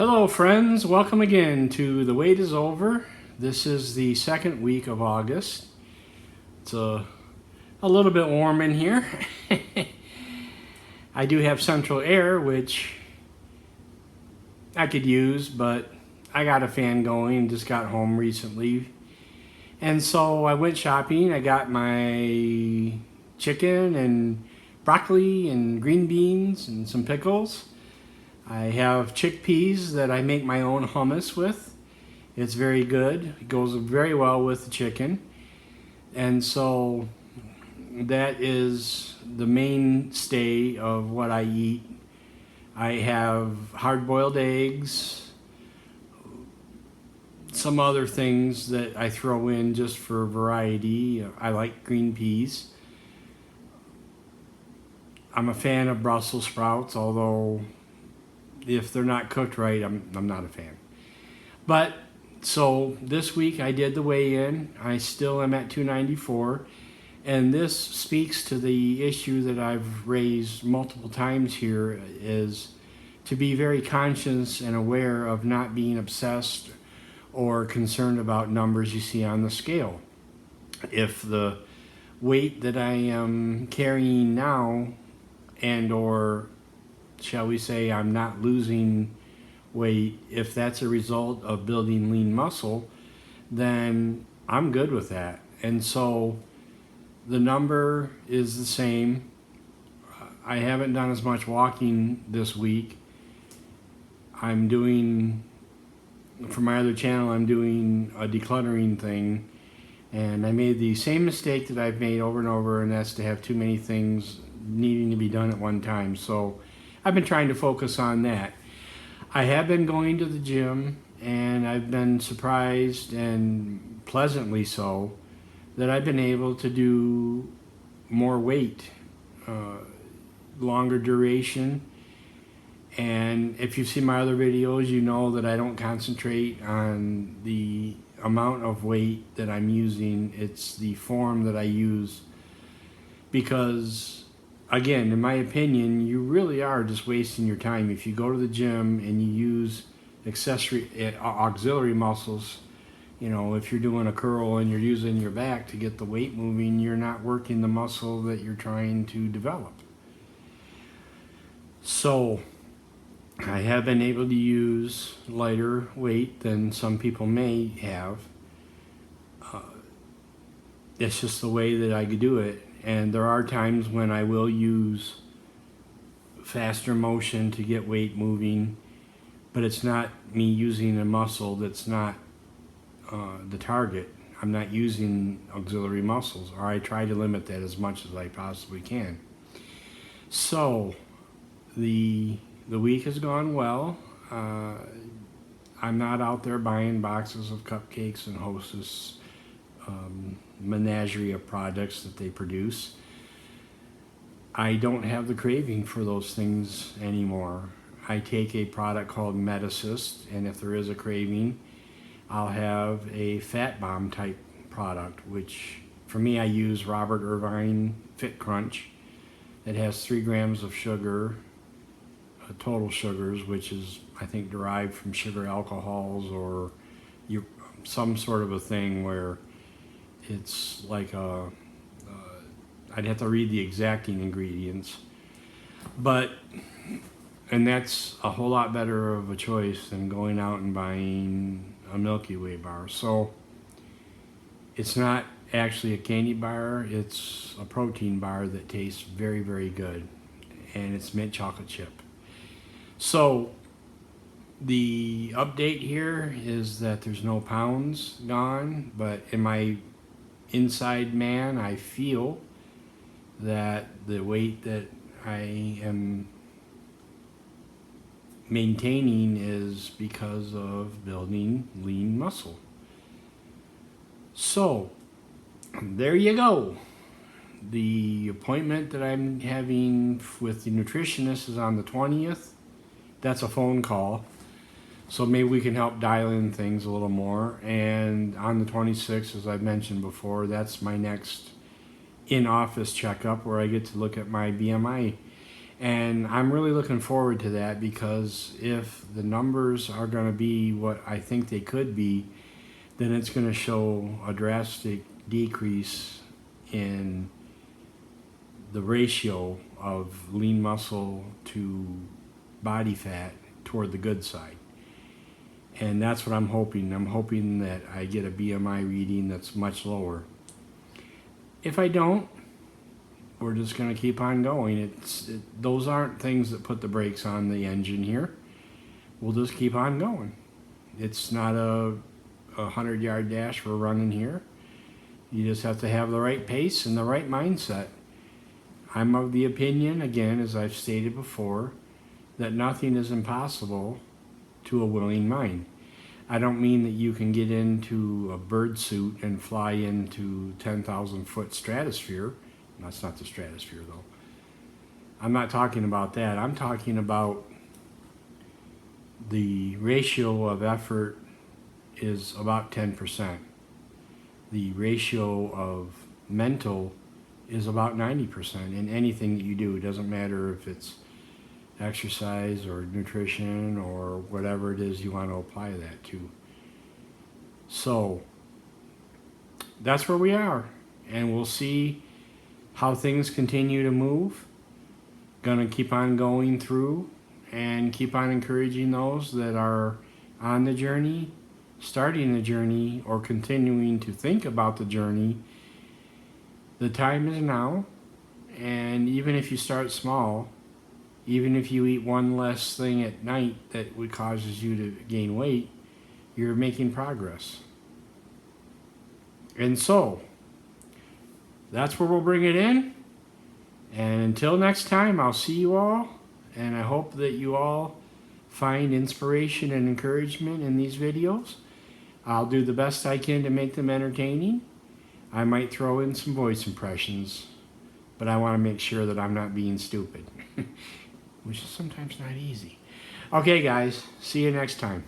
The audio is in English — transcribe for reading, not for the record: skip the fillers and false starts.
Hello friends, welcome again to The Wait is Over. This is the second week of August. It's a little bit warm in here. I do have central air, which I could use, but I got a fan going and just got home recently. And so I went shopping. I got my chicken and broccoli and green beans and some pickles. I have chickpeas that I make my own hummus with. It's very good. It goes very well with the chicken. And so that is the mainstay of what I eat. I have hard-boiled eggs, some other things that I throw in just for variety. I like green peas. I'm a fan of Brussels sprouts, although if they're not cooked right, I'm not a fan. But so this week I did the weigh-in. I still am at 294, and this speaks to the issue that I've raised multiple times here, is to be very conscious and aware of not being obsessed or concerned about numbers you see on the scale. If the weight that I am carrying now, and or shall we say I'm not losing weight, if that's a result of building lean muscle, then I'm good with that. And so the number is the same. I haven't done as much walking this week. I'm doing, for my other channel, I'm doing a decluttering thing, and I made the same mistake that I've made over and over, and that's to have too many things needing to be done at one time. So I've been trying to focus on that. I have been going to the gym, and I've been surprised, and pleasantly so, that I've been able to do more weight, longer duration. And if you've seen my other videos, you know that I don't concentrate on the amount of weight that I'm using. It's the form that I use, because again, in my opinion, you really are just wasting your time. If you go to the gym and you use auxiliary muscles, you know, if you're doing a curl and you're using your back to get the weight moving, you're not working the muscle that you're trying to develop. So I have been able to use lighter weight than some people may have. It's just the way that I could do it. And there are times when I will use faster motion to get weight moving, but it's not me using a muscle that's not the target. I'm not using auxiliary muscles, or I try to limit that as much as I possibly can. So the week has gone well. I'm not out there buying boxes of cupcakes and Hostess menagerie of products that they produce. I don't have the craving for those things anymore. I take a product called Metacyst, and if there is a craving, I'll have a fat bomb type product, which for me, I use Robert Irvine Fit Crunch. It has 3 grams of sugar, total sugars, which is, I think, derived from sugar alcohols or some sort of a thing where it's like I'd have to read the exacting ingredients, and that's a whole lot better of a choice than going out and buying a Milky Way bar. So it's not actually a candy bar, it's a protein bar that tastes very, very good, and it's mint chocolate chip. So the update here is that there's no pounds gone, but in my inside man, I feel that the weight that I am maintaining is because of building lean muscle. So there you go. The appointment that I'm having with the nutritionist is on the 20th. That's a phone call. So maybe we can help dial in things a little more. And on the 26th, as I've mentioned before, that's my next in-office checkup where I get to look at my BMI. And I'm really looking forward to that, because if the numbers are going to be what I think they could be, then it's going to show a drastic decrease in the ratio of lean muscle to body fat toward the good side. And that's what I'm hoping. I'm hoping that I get a BMI reading that's much lower. If I don't, we're just going to keep on going. Those aren't things that put the brakes on the engine here. We'll just keep on going. It's not a 100-yard dash we're running here. You just have to have the right pace and the right mindset. I'm of the opinion, again, as I've stated before, that nothing is impossible to a willing mind. I don't mean that you can get into a bird suit and fly into 10,000 foot stratosphere. That's not the stratosphere, though. I'm not talking about that. I'm talking about the ratio of effort is about 10%. The ratio of mental is about 90% in anything that you do. It doesn't matter if it's exercise or nutrition or whatever it is you want to apply that to. So that's where we are, and we'll see how things continue to move. Gonna keep on going through and keep on encouraging those that are on the journey, starting the journey, or continuing to think about the journey. The time is now, and even if you start small, even if you eat one less thing at night that would causes you to gain weight, you're making progress. And so that's where we'll bring it in. And until next time, I'll see you all, and I hope that you all find inspiration and encouragement in these videos. I'll do the best I can to make them entertaining. I might throw in some voice impressions, but I want to make sure that I'm not being stupid, which is sometimes not easy. Okay, guys, see you next time.